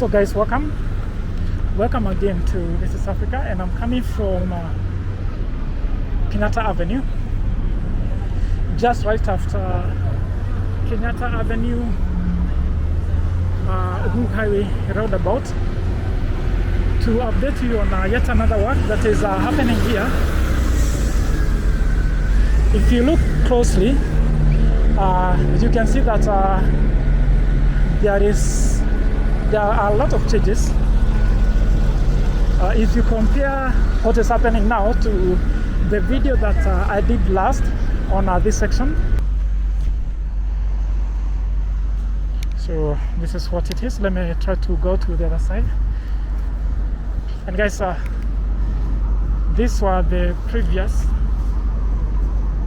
So guys, welcome again to This is Africa, and I'm coming from Kenyatta Avenue, just right after Kenyatta Avenue, Haille roundabout, to update you on yet another work that is happening here. If you look closely, you can see that there are a lot of changes. If you compare what is happening now to the video that I did last on this section. So this is what it is. Let me try to go to the other side. And guys, these were the previous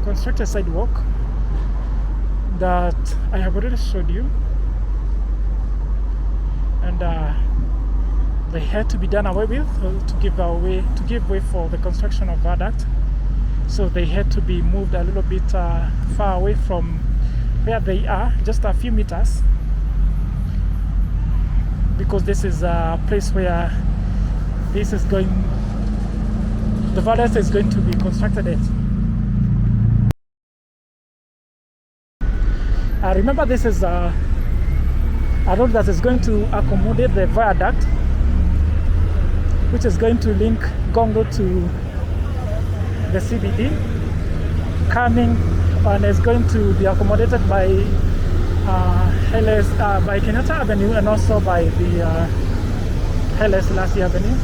constructed sidewalk that I have already showed you, and they had to be done away with to give way for the construction of viaduct. So they had to be moved a little bit far away from where they are, just a few meters, because this is a place where the viaduct is going to be constructed at. Remember, this is a road that is going to accommodate the viaduct, which is going to link Ngong Road to the CBD, coming and is going to be accommodated by by Kenyatta Avenue, and also by the Haille Sellasie Avenue.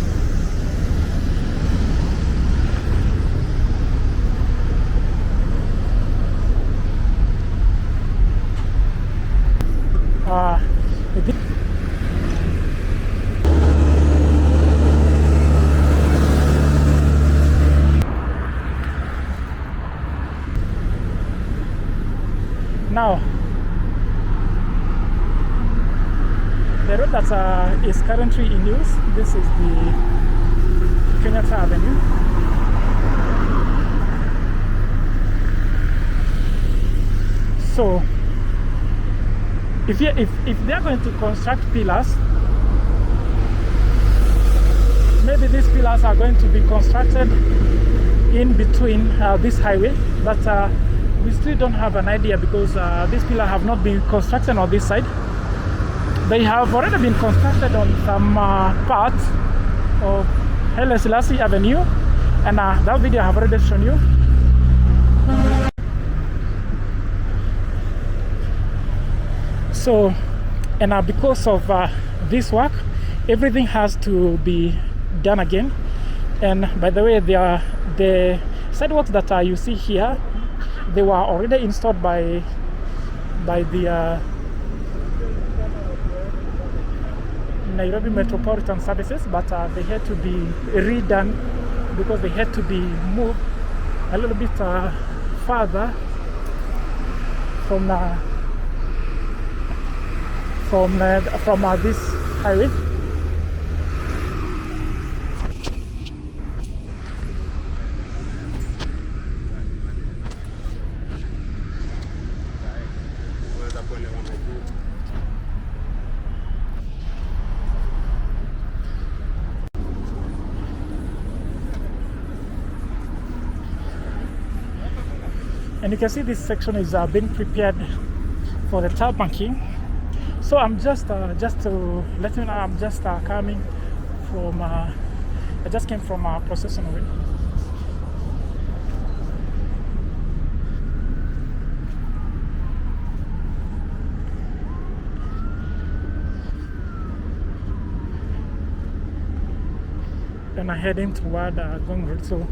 Now, the road that is currently in use, this is the Kenyatta Avenue. So, if they are going to construct pillars, maybe these pillars are going to be constructed in between this highway, but we still don't have an idea, because these pillars have not been constructed on this side. They have already been constructed on some parts of Haille Sellasie Avenue, and that video I have already shown you. So, and because of this work, everything has to be done again. And by the way, the sidewalks that you see here, they were already installed by the Nairobi Metropolitan Services, but they had to be redone because they had to be moved a little bit further from this highway. And you can see this section is being prepared for the tarmacking. So I'm just to let you know, I'm just coming from I just came from processing away. And I'm heading toward Ngong Road. So